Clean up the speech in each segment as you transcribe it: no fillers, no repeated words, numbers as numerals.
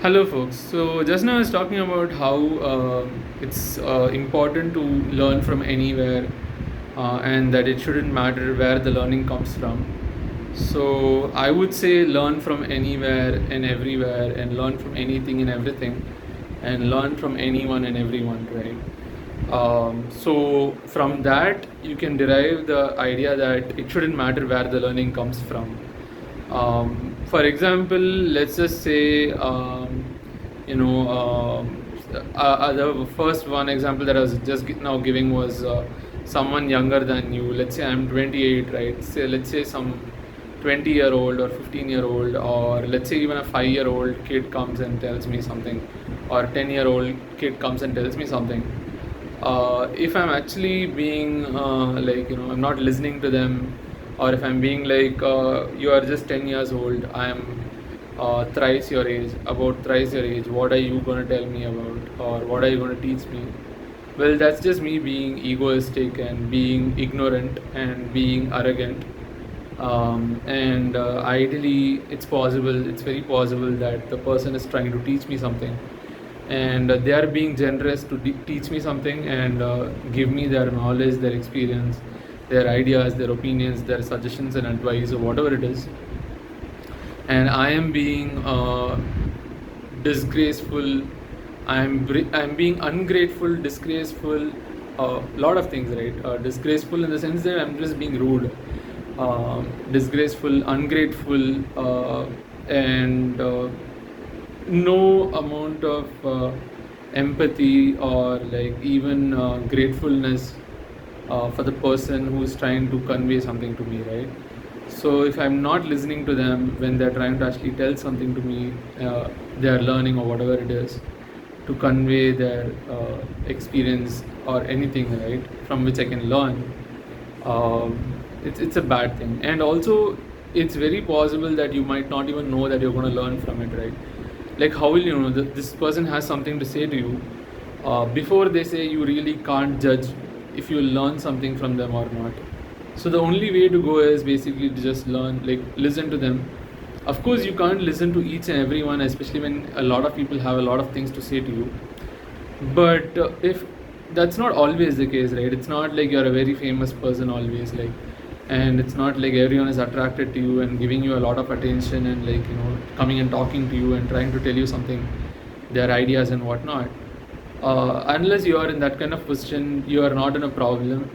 Hello, folks. So, just now I was talking about how it's important to learn from anywhere and that it shouldn't matter where the learning comes from. So, I would say learn from anywhere and everywhere and learn from anything and everything and learn from anyone and everyone, right? So, from that, you can derive the idea that it shouldn't matter where the learning comes from. For example, let's just say, you know, the first one example that I was just now giving was someone younger than you. Let's say I'm 28, right? Say, let's say some 20-year-old or 15-year-old, or let's say even a 5-year-old kid comes and tells me something, or 10-year-old kid comes and tells me something. If I'm actually being I'm not listening to them, or if I'm being like, you are just 10 years old, I'm thrice your age, about thrice your age, what are you going to tell me about, or what are you going to teach me? Well, that's just me being egoistic and being ignorant and being arrogant. And ideally, it's very possible that the person is trying to teach me something, and they are being generous to teach me something and give me their knowledge, their experience, their ideas, their opinions, their suggestions and advice, or whatever it is. And I am being disgraceful. I'm being ungrateful, disgraceful, a lot of things, right? Disgraceful in the sense that I'm just being rude, disgraceful, ungrateful, and no amount of empathy or like even gratefulness for the person who's trying to convey something to me, right? So if I'm not listening to them when they're trying to actually tell something to me, they're learning or whatever it is, to convey their experience or anything, right, from which I can learn, it's a bad thing. And also, it's very possible that you might not even know that you're going to learn from it, right? Like, how will you know that this person has something to say to you? Before they say, you really can't judge if you learn something from them or not. So the only way to go is basically to just learn, like listen to them. Of course, you can't listen to each and everyone, especially when a lot of people have a lot of things to say to you. But if that's not always the case, right? It's not like you're a very famous person always, like, and it's not like everyone is attracted to you and giving you a lot of attention and like, coming and talking to you and trying to tell you something, their ideas and whatnot. Unless you are in that kind of position, you are not in a problem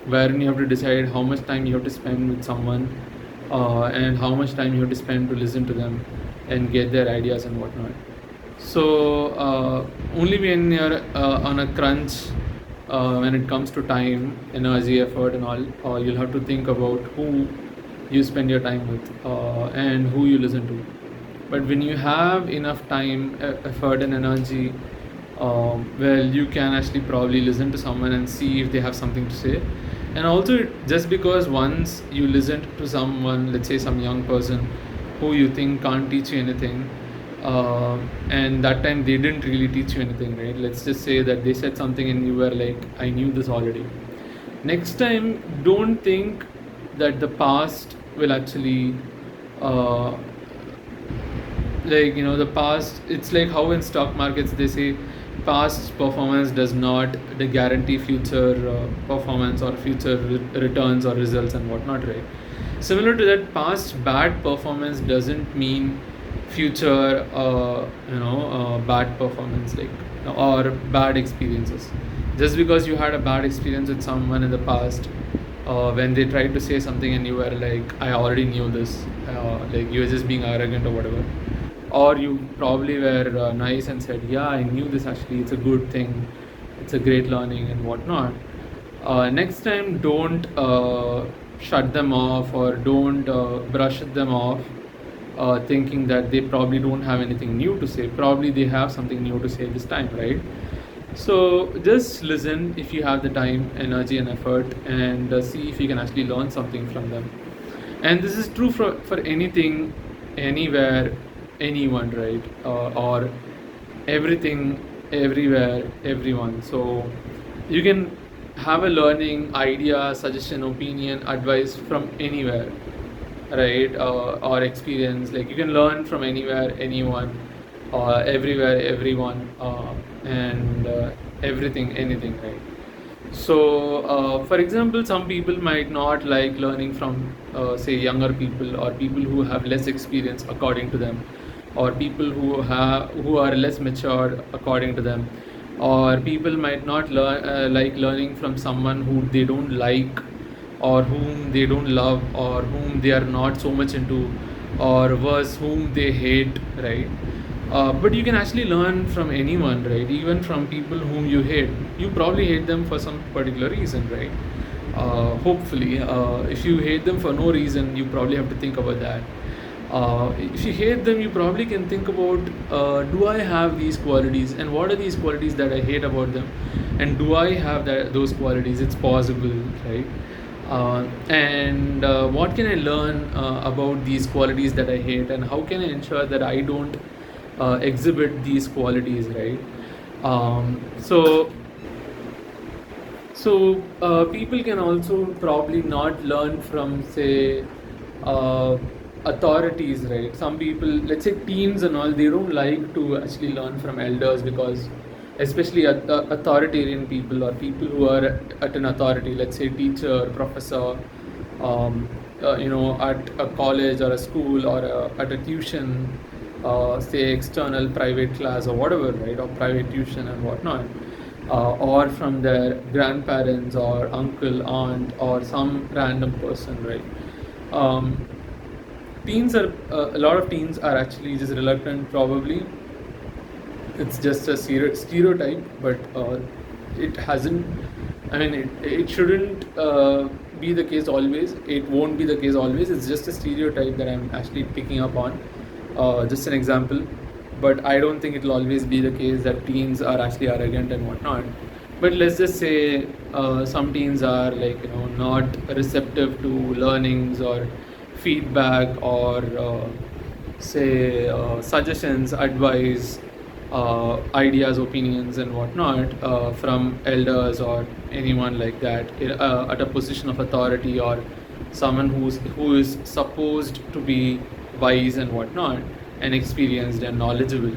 wherein you have to decide how much time you have to spend with someone, and how much time you have to spend to listen to them and get their ideas and whatnot. So only when you're on a crunch, when it comes to time, energy, effort, and all, you'll have to think about who you spend your time with, and who you listen to. But when you have enough time, effort, and energy, well, you can actually probably listen to someone and see if they have something to say. And also, just because once you listened to someone, let's say some young person who you think can't teach you anything, and that time they didn't really teach you anything, right? Let's just say that they said something and you were like, I knew this already. Next time, don't think that the past will actually uh, the past, it's like how in stock markets they say past performance does not guarantee future performance or future returns or results and whatnot, right? Similar to that, past bad performance doesn't mean future bad performance, like, or bad experiences. Just because you had a bad experience with someone in the past, when they tried to say something and you were like, I already knew this, like you were just being arrogant or whatever, or you probably were nice and said, yeah, I knew this, actually it's a good thing, it's a great learning and whatnot. Next time, don't shut them off, or don't brush them off, thinking that they probably don't have anything new to say. Probably they have something new to say this time, right? So just listen if you have the time, energy, and effort, and see if you can actually learn something from them. And this is true for anything, anywhere, anyone, right? Or everything, everywhere, everyone. So you can have a learning idea, suggestion, opinion, advice from anywhere, right? Or experience. Like, you can learn from anywhere, anyone. everywhere, everyone, and everything, anything, right? So, for example, some people might not like learning from, say, younger people or people who have less experience, according to them, or people who are less mature, according to them, or people might not like learning from someone who they don't like, or whom they don't love, or whom they are not so much into, or worse, whom they hate, right? But you can actually learn from anyone, right? Even from people whom you hate. You probably hate them for some particular reason, right? Hopefully, if you hate them for no reason, you probably have to think about that. If you hate them, you probably can think about, do I have these qualities, and what are these qualities that I hate about them, and do I have those qualities? It's possible, right? And what can I learn about these qualities that I hate, and how can I ensure that I don't exhibit these qualities, right? So people can also probably not learn from, say, uh, authorities, right? Some people, let's say teens and all, they don't like to actually learn from elders, because especially authoritarian people, or people who are at an authority, let's say teacher, professor, at a college or a school, or at a tuition, say external private class or whatever, right? Or private tuition and whatnot, or from their grandparents or uncle, aunt, or some random person, right? Um, teens are A lot of teens are actually just reluctant, probably. It's just a stereotype, but it hasn't, I mean, it shouldn't be the case always. It won't be the case always. It's just a stereotype that I'm actually picking up on, just an example. But I don't think it'll always be the case that teens are actually arrogant and whatnot. But let's just say some teens are, like, not receptive to learnings or feedback, or say suggestions, advice, ideas, opinions, and whatnot, from elders or anyone like that, at a position of authority, or someone who is supposed to be wise and whatnot, and experienced and knowledgeable.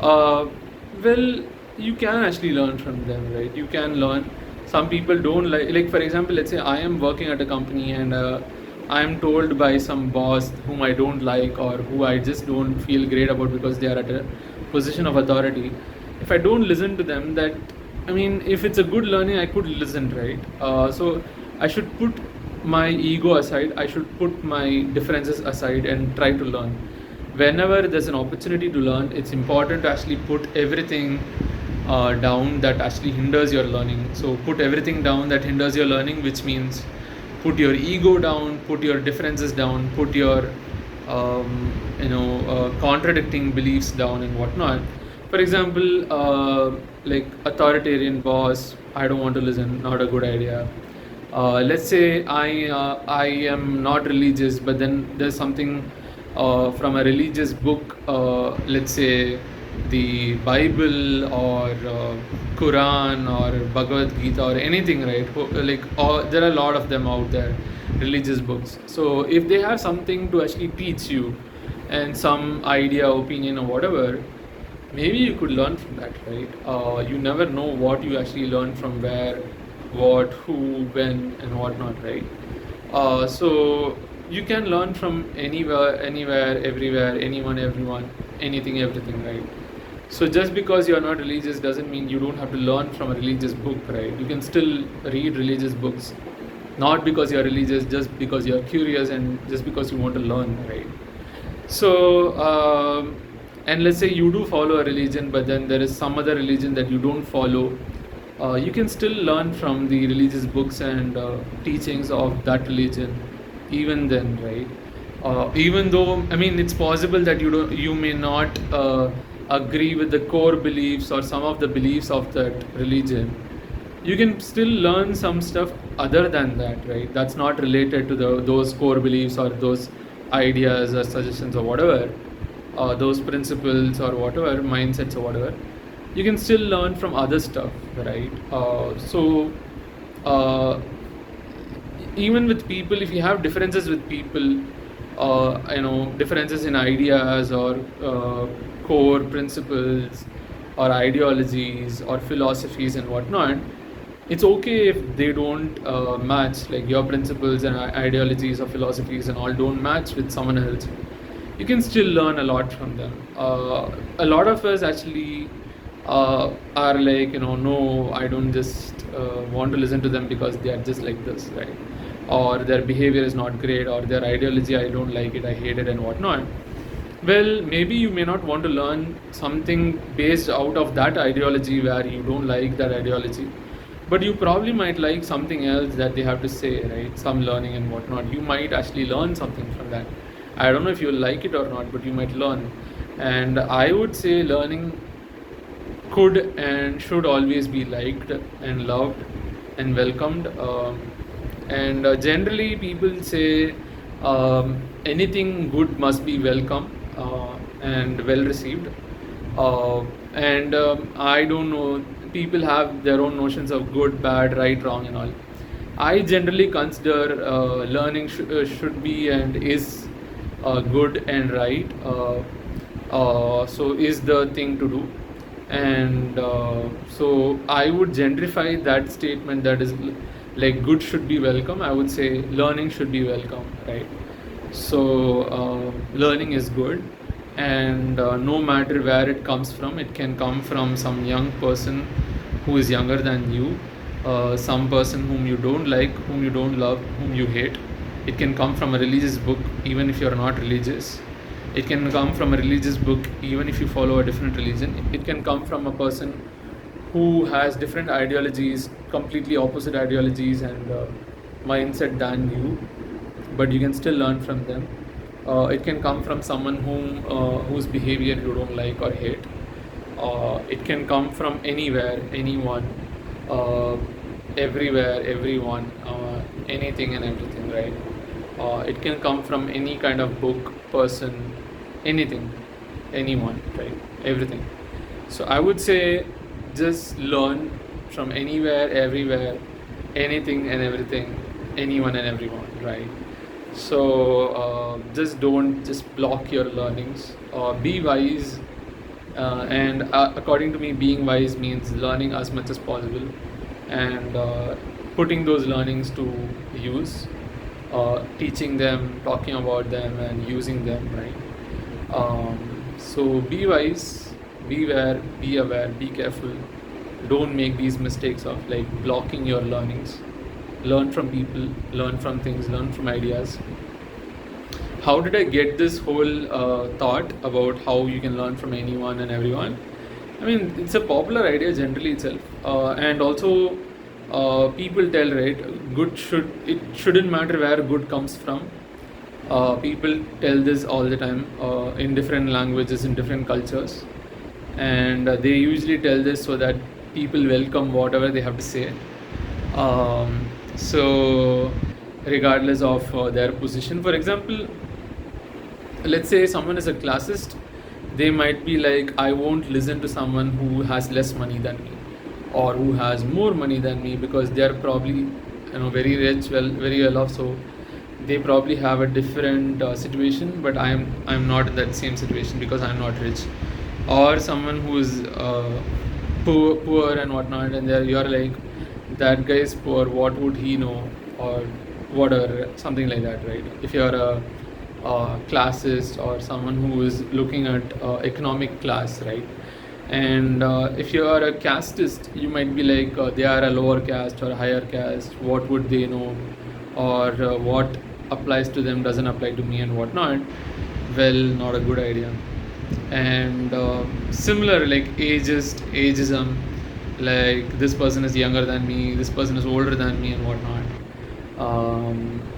Uh, well, you can actually learn from them, right? You can learn. Some people don't like, for example, let's say I am working at a company, and I am told by some boss whom I don't like, or who I just don't feel great about, because they are at a position of authority. If I don't listen to them, that, I mean, if it's a good learning, I could listen, right? So I should put my ego aside. I should put my differences aside and try to learn. Whenever there's an opportunity to learn, it's important to actually put everything down that actually hinders your learning. So put everything down that hinders your learning, which means put your ego down, put your differences down, put your contradicting beliefs down and whatnot. For example, like authoritarian boss, I don't want to listen, not a good idea. Let's say I am not religious, but then there's something from a religious book, let's say the Bible, or Quran, or Bhagavad Gita, or anything, right? There are a lot of them out there, religious books. So if they have something to actually teach you, and some idea, opinion, or whatever, maybe you could learn from that, right? You never know what you actually learn from where, what, who, when, and whatnot, right? So you can learn from anywhere, everywhere, anyone, everyone, anything, everything, right? So just because you're not religious doesn't mean you don't have to learn from a religious book, right? You can still read religious books, not because you're religious, just because you're curious, and just because you want to learn, right? So and let's say you do follow a religion, but then there is some other religion that you don't follow. You can still learn from the religious books and teachings of that religion, even then, right? Even though, I mean, it's possible that you may not agree with the core beliefs or some of the beliefs of that religion. You can still learn some stuff other than that, right? That's not related to those core beliefs, or those ideas, or suggestions, or whatever, those principles, or whatever, mindsets, or whatever. You can still learn from other stuff, right? Even with people, if you have differences with people, differences in ideas, or core principles or ideologies or philosophies and whatnot, it's okay if they don't match, like your principles and ideologies or philosophies and all don't match with someone else. You can still learn a lot from them. A lot of us actually are like, no, I don't just want to listen to them because they are just like this, right? Or their behavior is not great, or their ideology, I don't like it, I hate it, and whatnot. Well, maybe you may not want to learn something based out of that ideology where you don't like that ideology, but you probably might like something else that they have to say, right? Some learning and whatnot. You might actually learn something from that. I don't know if you like it or not, but you might learn. And I would say learning could and should always be liked and loved and welcomed. And generally, people say anything good must be welcome and well received. And I don't know, people have their own notions of good, bad, right, wrong, and all. I generally consider learning should be and is good and right. So is the thing to do. And so I would gentrify that statement, that is like good should be welcome. I would say learning should be welcome, right? So learning is good, and no matter where it comes from, it can come from some young person who is younger than you, some person whom you don't like, whom you don't love, whom you hate. It can come from a religious book, even if you're not religious. It can come from a religious book, even if you follow a different religion. It can come from a person who has different ideologies, completely opposite ideologies and mindset than you, but you can still learn from them. It can come from someone whose behavior you don't like or hate. It can come from anywhere, anyone, everywhere, everyone, anything and everything, right? It can come from any kind of book, person, anything, anyone, right? Everything. So I would say just learn from anywhere, everywhere, anything and everything, anyone and everyone, right? So just don't just block your learnings. Be wise, and according to me, being wise means learning as much as possible and putting those learnings to use, teaching them, talking about them, and using them, right? So be wise, beware, be aware, be careful. Don't make these mistakes of like blocking your learnings. Learn from people, learn from things, learn from ideas. How did I get this whole thought about how you can learn from anyone and everyone? I mean, it's a popular idea generally itself, and also people tell, right, it shouldn't matter where good comes from. People tell this all the time in different languages, in different cultures, and they usually tell this so that people welcome whatever they have to say. So regardless of their position, for example, let's say someone is a classist, they might be like, I won't listen to someone who has less money than me or who has more money than me, because they are probably very rich, very well off, so they probably have a different situation, but I'm not in that same situation because I'm not rich. Or someone who is poor and whatnot, and you're like, that guy is poor, what would he know, or whatever, something like that, right? If you're a classist or someone who is looking at economic class, right? And if you are a casteist, you might be like, they are a lower caste or a higher caste, what would they know, or what applies to them doesn't apply to me and whatnot. Well, not a good idea. And similar, like ageism, like this person is younger than me, this person is older than me and whatnot.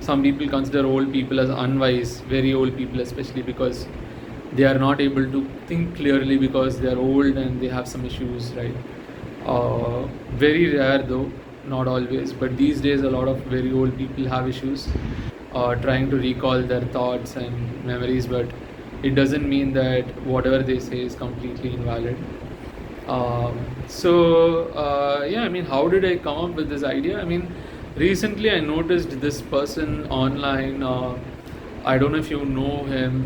Some people consider old people as unwise, very old people especially, because they are not able to think clearly because they are old and they have some issues, right? Very rare though, not always, but these days a lot of very old people have issues trying to recall their thoughts and memories, but it doesn't mean that whatever they say is completely invalid. Yeah, I mean, how did I come up with this idea? I mean, recently I noticed this person online. I don't know if you know him.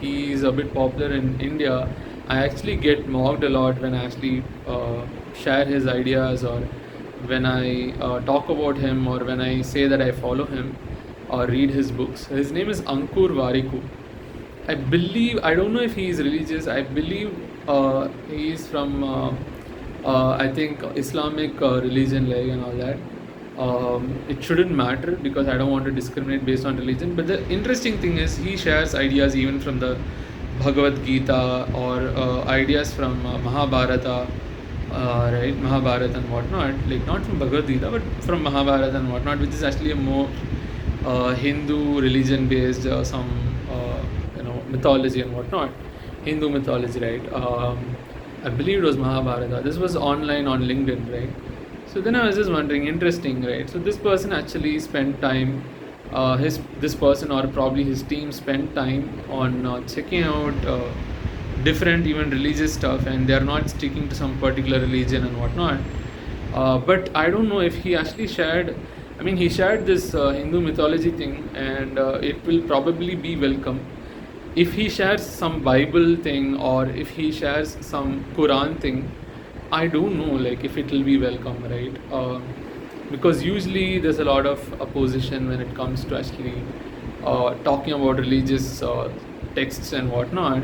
He's a bit popular in India. I actually get mocked a lot when I actually share his ideas, or when I talk about him, or when I say that I follow him or read his books. His name is Ankur Warikoo. I believe, I don't know if he is religious. I believe he is from I think Islamic religion, like, and all that. It shouldn't matter because I don't want to discriminate based on religion. But the interesting thing is he shares ideas even from the Bhagavad Gita, or ideas from Mahabharata, right? Mahabharata and whatnot. Like, not from Bhagavad Gita, but from Mahabharata and whatnot, which is actually a more Hindu religion based, some mythology and whatnot. Hindu mythology, right? I believe it was Mahabharata. This was online on LinkedIn, right? So then I was just wondering, interesting, right? So this person actually spent time, this person, or probably his team, spent time on checking out different even religious stuff, and they are not sticking to some particular religion and whatnot. But I don't know if he actually shared. I mean, he shared this Hindu mythology thing, and it will probably be welcome. If he shares some Bible thing, or if he shares some Quran thing, I don't know, like, if it will be welcome, right? Because usually there's a lot of opposition when it comes to actually talking about religious texts and whatnot,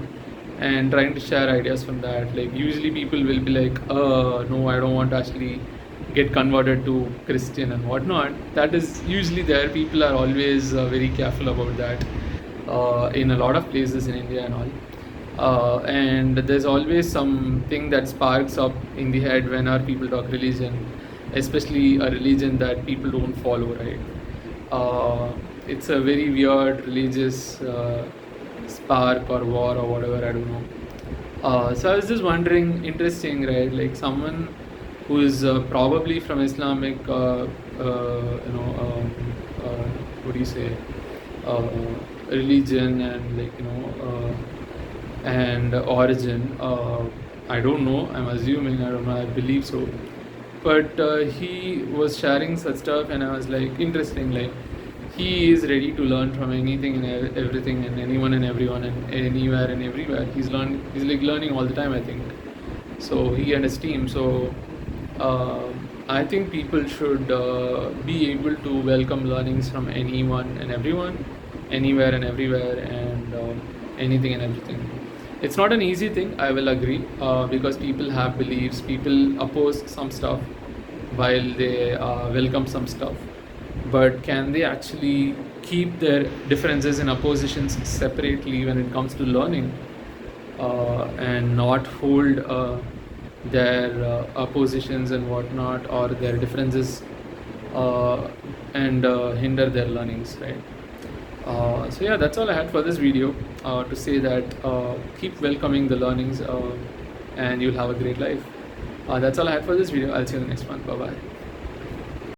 and trying to share ideas from that. Like, usually people will be like, no, I don't want to actually get converted to Christian and whatnot. That is usually there. People are always very careful about that in a lot of places in India and all. And there's always something that sparks up in the head whenever people talk religion, especially a religion that people don't follow, right? It's a very weird religious spark or war or whatever, I don't know. So I was just wondering, interesting, right? Like, someone who is probably from Islamic, what do you say, religion, and, like, and origin. I don't know. I'm assuming. I don't know. I believe so. But he was sharing such stuff, and I was like, interesting. Like, he is ready to learn from anything and everything, and anyone and everyone, and anywhere and everywhere. He's like learning all the time, I think. So he and his team. So I think people should be able to welcome learnings from anyone and everyone, anywhere and everywhere, and anything and everything. It's not an easy thing, I will agree, because people have beliefs, people oppose some stuff while they welcome some stuff. But can they actually keep their differences and oppositions separately when it comes to learning, and not hold their oppositions and whatnot, or their differences, and hinder their learnings, right? So yeah, that's all I had for this video, to say that keep welcoming the learnings, and you'll have a great life. That's all I had for this video. I'll see you in the next one. Bye bye.